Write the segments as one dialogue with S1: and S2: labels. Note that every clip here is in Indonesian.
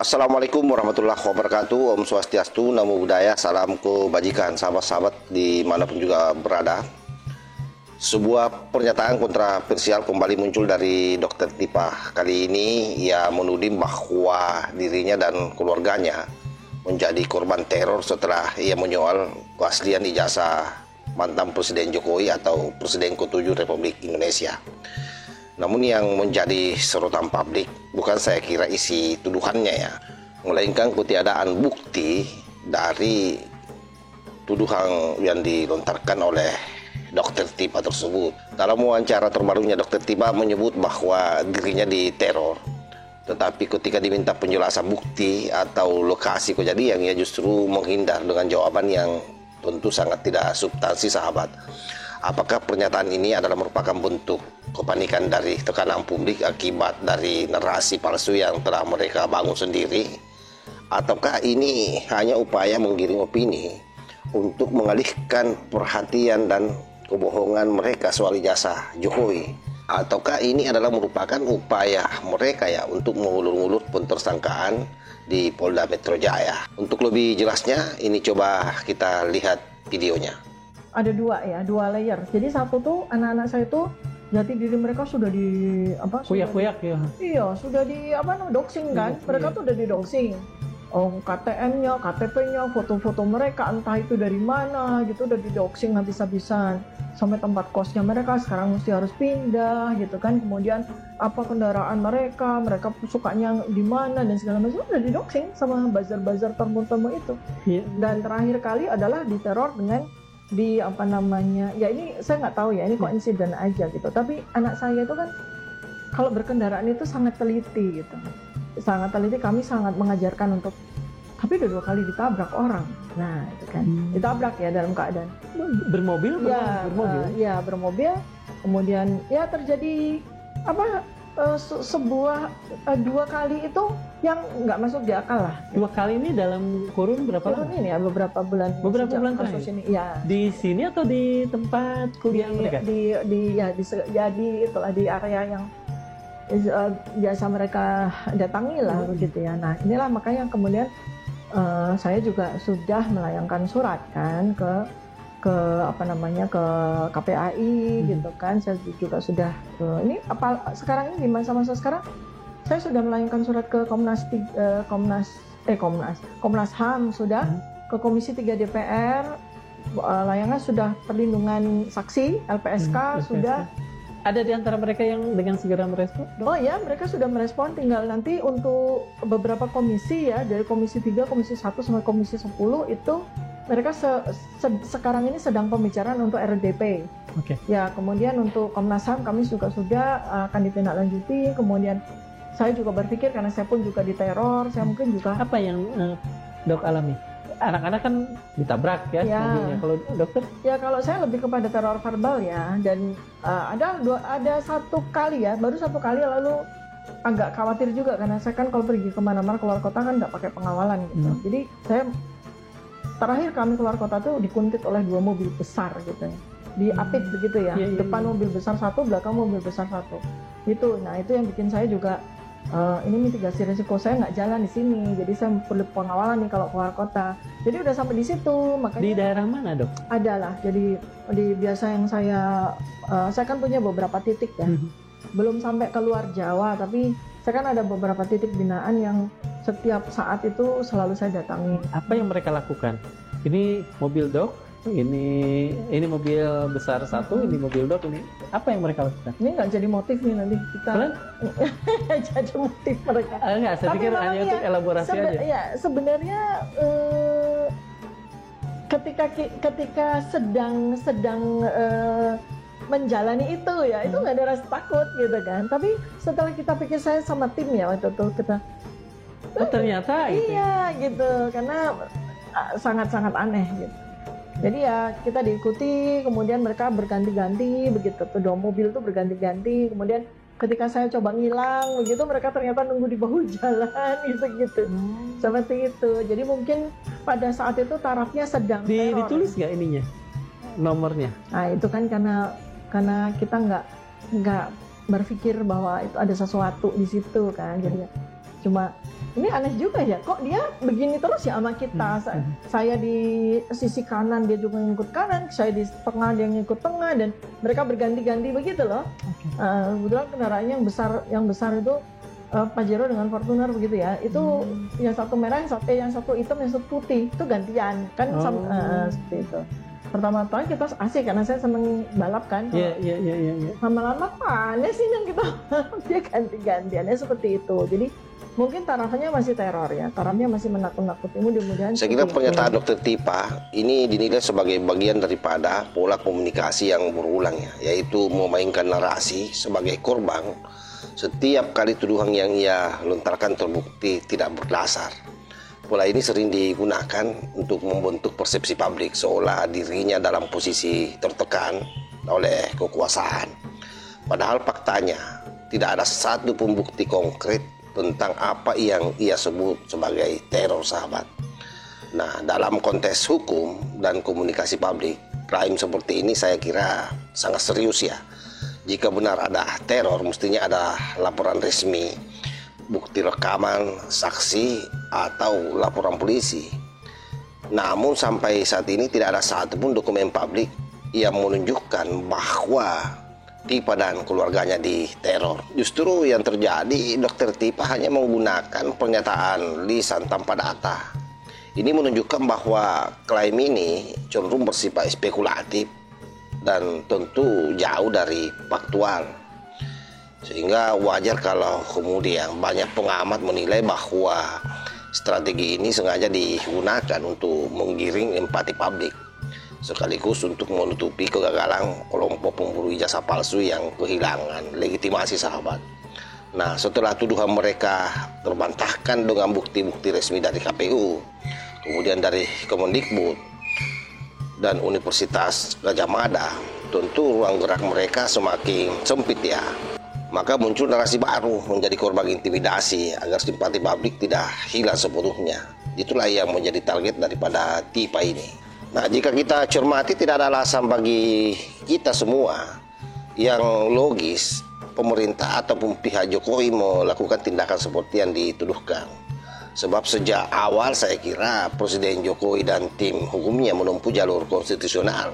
S1: Assalamualaikum warahmatullahi wabarakatuh. Om Swastiastu, Namo Buddhaya, salam kebajikan sahabat-sahabat dimanapun juga berada. Sebuah pernyataan kontroversial kembali muncul dari Dr. Tipa. Kali ini ia menuding bahwa dirinya dan keluarganya menjadi korban teror setelah ia menyoal keaslian ijazah mantan Presiden Jokowi atau Presiden ke-7 Republik Indonesia. Namun yang menjadi sorotan publik bukan saya kira isi tuduhannya ya, melainkan ketiadaan bukti dari tuduhan yang dilontarkan oleh Dr. Tipa tersebut. Dalam wawancara terbarunya, Dr. Tipa menyebut bahwa dirinya diteror, tetapi ketika diminta penjelasan bukti atau lokasi kejadian, ia justru menghindar dengan jawaban yang tentu sangat tidak substansi, sahabat. Apakah pernyataan ini adalah merupakan bentuk kepanikan dari tekanan publik akibat dari narasi palsu yang telah mereka bangun sendiri? Ataukah ini hanya upaya menggiring opini untuk mengalihkan perhatian dan kebohongan mereka soal ijazah Jokowi? Ataukah ini adalah merupakan upaya mereka ya untuk mengulur-ngulur pentersangkaan di Polda Metro Jaya? Untuk lebih jelasnya, ini coba kita lihat videonya.
S2: Ada dua layer. Jadi satu tuh anak-anak saya tuh jati diri mereka sudah di
S3: kuyak-kuyak ya.
S2: Iya, sudah di doxing kan. Mereka tuh udah di doxing. KTM-nya, KTP-nya, foto-foto mereka entah itu dari mana gitu udah di doxing habis-habisan. Sampai tempat kosnya mereka sekarang mesti harus pindah gitu kan. Kemudian apa kendaraan mereka sukanya di mana dan segala macam udah di doxing sama buzzer-buzzer termu-termu itu. Dan terakhir kali adalah diteror dengan ya ini saya nggak tahu ya, ini kok insiden aja gitu, tapi anak saya itu kan kalau berkendaraan itu sangat teliti gitu, kami sangat mengajarkan untuk, tapi udah 2 kali ditabrak orang, nah itu kan ditabrak ya dalam keadaan
S3: bermobil.
S2: Bermobil, kemudian ya terjadi sebuah 2 kali itu yang nggak masuk di akal lah.
S3: 2 kali ini dalam kurun berapa lama?
S2: Ini ya beberapa bulan
S3: terakhir.
S2: Ini ya.
S3: Di sini atau di tempat kuliah mereka?
S2: Di area yang biasa mereka datangi lah begitu ya. Nah inilah makanya kemudian saya juga sudah melayangkan surat kan ke KPAI gitu kan. Saya juga sudah sekarang ini di masa-masa sekarang saya sudah melayangkan surat ke Komnas HAM sudah, ke Komisi 3 DPR, layangan sudah perlindungan saksi LPSK sudah.
S3: Ada di antara mereka yang dengan segera merespon?
S2: Oh ya, mereka sudah merespon, tinggal nanti untuk beberapa komisi ya, dari Komisi 3, Komisi 1 sampai Komisi 10 itu mereka sekarang ini sedang pembicaraan untuk RDP.
S3: Oke.
S2: Ya, kemudian untuk Komnas HAM kami juga sudah akan ditindaklanjuti. Kemudian saya juga berpikir karena saya pun juga diteror, saya mungkin juga
S3: apa yang Dok alami? Anak-anak kan ditabrak ya mobilnya. Kalau dokter?
S2: Ya kalau saya lebih kepada teror verbal ya, dan ada 1 kali ya, baru 1 kali lalu agak khawatir juga karena saya kan kalau pergi kemana-mana keluar kota kan nggak pakai pengawalan gitu. Jadi saya terakhir kami keluar kota tuh dikuntit oleh 2 mobil besar gitu ya, diapit begitu ya, depan mobil besar 1, belakang mobil besar 1 gitu. Nah itu yang bikin saya juga ini mitigasi risiko saya nggak jalan di sini, jadi saya perlu pengawalan nih kalau keluar kota. Jadi udah sampai di situ, makanya
S3: di daerah mana Dok?
S2: Adalah, jadi di biasa yang saya kan punya beberapa titik ya, belum sampai keluar Jawa, tapi saya kan ada beberapa titik binaan yang setiap saat itu selalu saya datangi.
S3: Apa yang mereka lakukan? Ini mobil Dok, ini mobil besar 1, ini mobil Dok, ini apa yang mereka lakukan? Ini
S2: nggak jadi motif nih nanti kita jadi motif mereka.
S3: Enggak, saya pikir hanya untuk elaborasi aja.
S2: Ya sebenarnya ketika sedang menjalani itu ya, itu nggak ada rasa takut gitu kan. Tapi setelah kita pikir, saya sama tim ya waktu itu kita
S3: ternyata
S2: iya gitu, karena sangat-sangat aneh gitu. Jadi ya kita diikuti, kemudian mereka berganti-ganti begitu, kedua mobil itu berganti-ganti, kemudian ketika saya coba ngilang begitu, mereka ternyata nunggu di bahu jalan gitu. Seperti itu. Jadi mungkin pada saat itu tarafnya sedang teror.
S3: Ditulis nggak ininya, nomornya?
S2: Nah itu kan karena kita nggak berpikir bahwa itu ada sesuatu di situ kan, jadi cuma ini aneh juga ya, kok dia begini terus ya sama kita. Saya di sisi kanan, dia juga ngikut kanan, saya di tengah, dia ngikut tengah, dan mereka berganti-ganti begitu loh. Kebetulan kendaraannya yang besar itu Pajero dengan Fortuner begitu ya. Itu yang satu merah, yang satu hitam, yang satu putih, itu gantian kan. Seperti itu. Pertama-tama kita asik karena saya seneng balap kan.
S3: Iya.
S2: Lama-lama panas sih yang kita dia ganti-gantiannya seperti itu. Jadi mungkin tarafnya masih teror ya, tarafnya masih menakut-nakuti. Mudah-mudahan.
S1: Saya kira pernyataan Dr. Tipa ini dinilai sebagai bagian daripada pola komunikasi yang berulang ya, yaitu memainkan narasi sebagai korban setiap kali tuduhan yang ia lontarkan terbukti tidak berdasar. Pola ini sering digunakan untuk membentuk persepsi publik seolah dirinya dalam posisi tertekan oleh kekuasaan. Padahal faktanya tidak ada satu pun bukti konkret tentang apa yang ia sebut sebagai teror, sahabat. Nah, dalam konteks hukum dan komunikasi publik, crime seperti ini saya kira sangat serius ya. Jika benar ada teror, mestinya ada laporan resmi, bukti rekaman, saksi, atau laporan polisi. Namun sampai saat ini tidak ada satupun dokumen publik yang menunjukkan bahwa Tipa dan keluarganya diteror. Justru yang terjadi, Dr. Tipa hanya menggunakan pernyataan lisan tanpa data. Ini menunjukkan bahwa klaim ini cenderung bersifat spekulatif dan tentu jauh dari faktual. Sehingga wajar kalau kemudian banyak pengamat menilai bahwa strategi ini sengaja digunakan untuk menggiring empati publik, sekaligus untuk menutupi kegagalan kelompok pemburu ijazah palsu yang kehilangan legitimasi, sahabat. Nah, setelah tuduhan mereka terbantahkan dengan bukti-bukti resmi dari KPU, kemudian dari Kemendikbud dan Universitas Gadjah Mada, tentu ruang gerak mereka semakin sempit ya. Maka muncul narasi baru menjadi korban intimidasi agar simpati publik tidak hilang sepenuhnya. Itulah yang menjadi target daripada Tipa ini. Nah, jika kita cermati, tidak ada alasan bagi kita semua yang logis pemerintah ataupun pihak Jokowi melakukan tindakan seperti yang dituduhkan. Sebab sejak awal saya kira Presiden Jokowi dan tim hukumnya menempuh jalur konstitusional,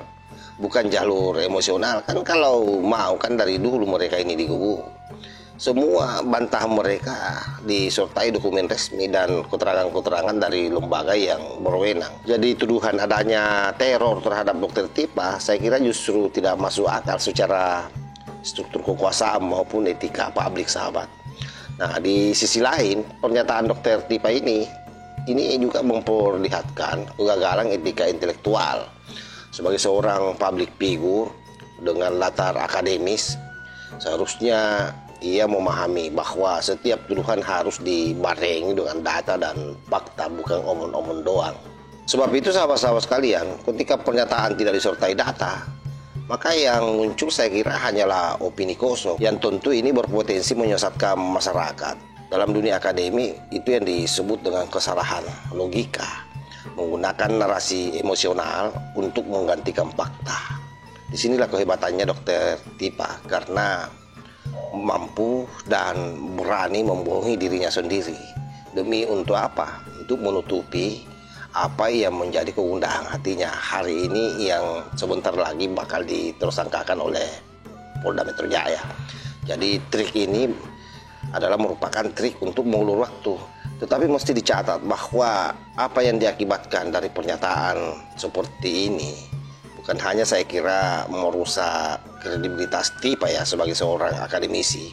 S1: bukan jalur emosional. Kan kalau mau kan dari dulu mereka ini digugu. Semua bantahan mereka disertai dokumen resmi dan keterangan-keterangan dari lembaga yang berwenang. Jadi tuduhan adanya teror terhadap Dr. Tipa saya kira justru tidak masuk akal secara struktur kekuasaan maupun etika publik, sahabat. Nah, di sisi lain pernyataan Dr. Tipa ini juga memperlihatkan kegagalan etika intelektual. Sebagai seorang public figure dengan latar akademis, seharusnya ia memahami bahwa setiap tuduhan harus dibarengi dengan data dan fakta, bukan omong-omong doang. Sebab itu sahabat-sahabat sekalian, ketika pernyataan tidak disertai data, maka yang muncul saya kira hanyalah opini kosong yang tentu ini berpotensi menyesatkan masyarakat. Dalam dunia akademi itu yang disebut dengan kesalahan logika, menggunakan narasi emosional untuk menggantikan fakta. Disinilah kehebatannya Dr. Tipa, karena mampu dan berani membohongi dirinya sendiri. Demi untuk apa? Untuk menutupi apa yang menjadi kegundahan hatinya hari ini yang sebentar lagi bakal ditersangkakan oleh Polda Metro Jaya. Jadi trik ini adalah merupakan trik untuk mengulur waktu. Tetapi mesti dicatat bahwa apa yang diakibatkan dari pernyataan seperti ini bukan hanya saya kira merusak kredibilitas Tipa ya sebagai seorang akademisi,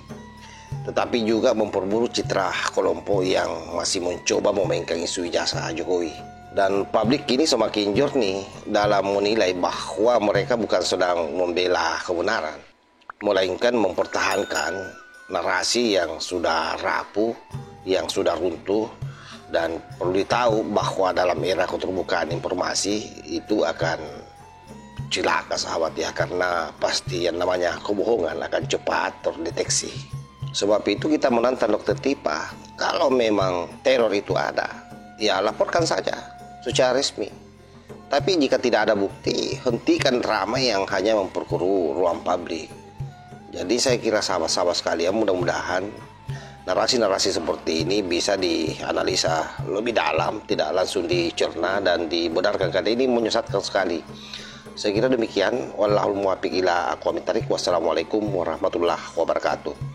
S1: tetapi juga memperburuk citra kelompok yang masih mencoba memainkan isu ijazah Jokowi. Dan publik kini semakin jernih dalam menilai bahwa mereka bukan sedang membela kebenaran, melainkan mempertahankan narasi yang sudah rapuh, yang sudah runtuh. Dan perlu ditahu bahwa dalam era keterbukaan informasi itu akan cilaka, sahabat ya, karena pasti yang namanya kebohongan akan cepat terdeteksi. Sebab itu kita menantang Dr. Tipa, kalau memang teror itu ada, ya laporkan saja secara resmi. Tapi jika tidak ada bukti, hentikan drama yang hanya memperkeruh ruang publik. Jadi saya kira sahabat-sahabat sekalian, mudah-mudahan narasi-narasi seperti ini bisa dianalisa lebih dalam, tidak langsung dicerna dan dibenarkan, karena ini menyesatkan sekali. Saya kira demikian. Wallahul muwaffiq ila aqwamit thariq. Wassalamualaikum warahmatullahi wabarakatuh.